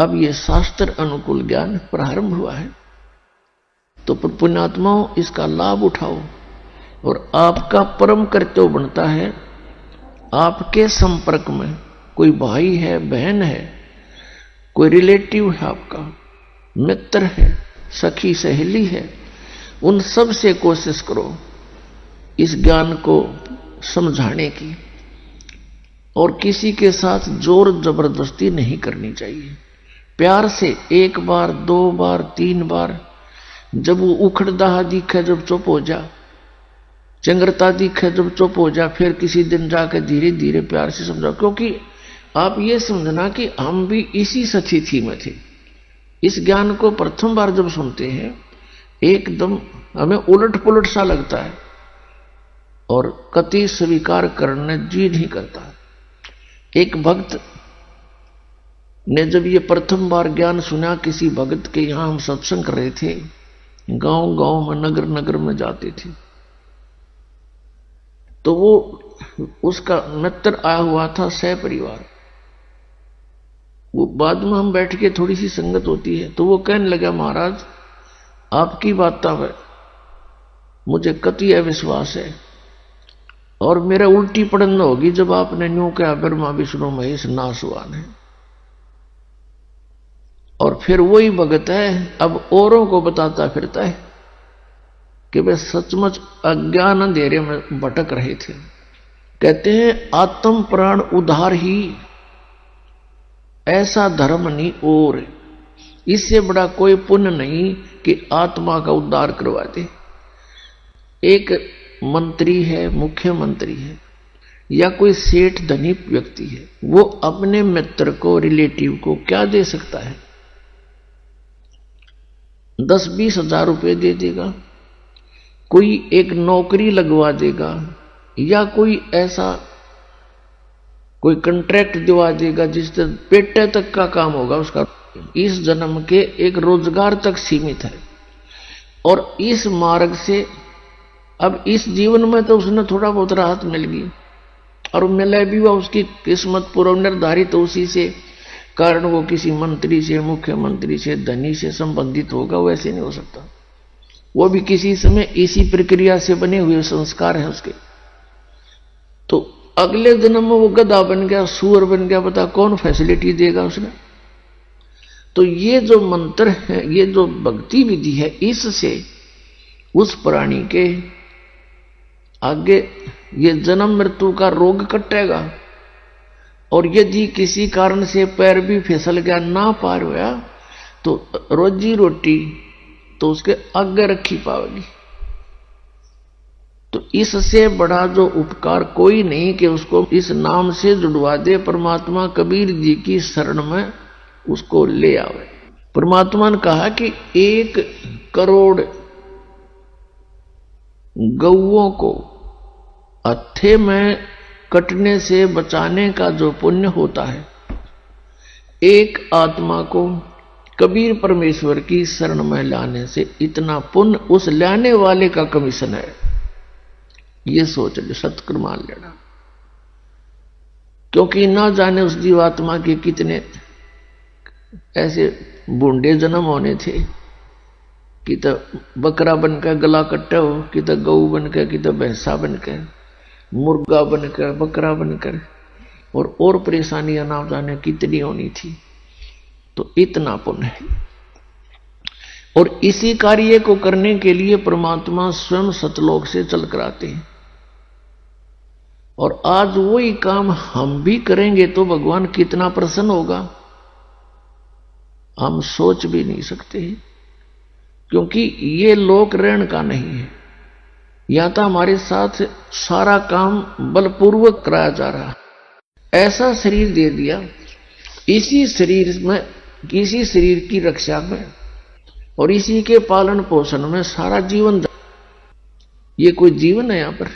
अब ये शास्त्र अनुकूल ज्ञान प्रारंभ हुआ है, तो पुण्यात्माओं इसका लाभ उठाओ। और आपका परम कर्तव्य बनता है, आपके संपर्क में कोई भाई है, बहन है, कोई रिलेटिव है, आपका मित्र है, सखी सहेली है, उन सब से कोशिश करो इस ज्ञान को समझाने की। और किसी के साथ जोर जबरदस्ती नहीं करनी चाहिए। प्यार से 1 बार 2 बार 3 बार, जब वो उखड़दाहा दिखे जब चुप हो जा, चंगरता दिखे जब चुप हो जा, फिर किसी दिन जाकर धीरे धीरे प्यार से समझाओ। क्योंकि आप ये समझना कि हम भी इसी स्थिति में थे। इस ज्ञान को प्रथम बार जब सुनते हैं एकदम हमें उलट पुलट सा लगता है और कति स्वीकार करने जी नहीं करता। एक भक्त ने जब ये प्रथम बार ज्ञान सुना, किसी भगत के यहां हम सत्संग कर रहे थे, गांव गांव में नगर नगर में जाते थे, तो वो उसका मित्र आया हुआ था सह परिवार। वो बाद में हम बैठ के थोड़ी सी संगत होती है, तो वो कहने लगा, महाराज आपकी बातों में मुझे कति अविश्वास है और मेरा उल्टी पड़न होगी जब आपने न्यू कहा ब्रह्मा विष्णु महेश नासवान है। और फिर वही भगत है अब औरों को बताता फिरता है कि वे सचमुच अज्ञान अंधेरे में भटक रहे थे। कहते हैं आत्म प्राण उद्धार ही ऐसा धर्म नहीं, और इससे बड़ा कोई पुण्य नहीं कि आत्मा का उद्धार करवा दे। एक मंत्री है, मुख्यमंत्री है, या कोई सेठ धनी व्यक्ति है, वो अपने मित्र को, रिलेटिव को क्या दे सकता है? 10-20 हजार रुपए दे देगा, कोई एक नौकरी लगवा देगा, या कोई ऐसा कोई कॉन्ट्रैक्ट दिवा देगा जिससे पेटे तक का काम होगा उसका, इस जन्म के एक रोजगार तक सीमित है। और इस मार्ग से अब इस जीवन में तो उसने थोड़ा बहुत राहत मिल गई, और मिले भी हुआ उसकी किस्मत पूर्व निर्धारित, तो उसी से कारण वो किसी मंत्री से, मुख्यमंत्री से, धनी से संबंधित होगा। वैसे नहीं हो सकता, वो भी किसी समय इसी प्रक्रिया से बने हुए संस्कार हैं उसके। तो अगले जन्म में वो गधा बन गया, सूअर बन गया, पता कौन फैसिलिटी देगा उसने। तो ये जो मंत्र है, ये जो भक्ति विधि है, इससे उस प्राणी के आगे ये जन्म मृत्यु का रोग कटेगा। और यदि किसी कारण से पैर भी फिसल गया, ना पार हुआ, तो रोजी रोटी तो उसके आगे रखी पाएगी। तो इससे बड़ा जो उपकार कोई नहीं कि उसको इस नाम से जुड़वा दे। परमात्मा कबीर जी की शरण में उसको ले आवे। परमात्मा ने कहा कि 1 करोड़ गौओं को हत्थे में कटने से बचाने का जो पुण्य होता है, एक आत्मा को कबीर परमेश्वर की शरण में लाने से इतना पुण्य उस लाने वाले का कमीशन है। ये सोच ले, सत्कर मान लेना। क्योंकि ना जाने उस जीवात्मा के कितने ऐसे बूंदे जन्म होने थे कि तो बकरा बनकर गला कट्टा हो, कि तो गऊ बनकर, कि तो भैंसा बनकर, मुर्गा बनकर, बकरा बनकर, और परेशानियां ना जाने कितनी होनी थी। तो इतना पुण्य है। और इसी कार्य को करने के लिए परमात्मा स्वयं सतलोक से चल कर आते हैं। और आज वही काम हम भी करेंगे तो भगवान कितना प्रसन्न होगा, हम सोच भी नहीं सकते। क्योंकि ये लोक ऋण का नहीं है, या तो हमारे साथ सारा काम बलपूर्वक कराया जा रहा है। ऐसा शरीर दे दिया, इसी शरीर में, इसी शरीर की रक्षा में और इसी के पालन पोषण में सारा जीवन। ये कोई जीवन है यहां पर?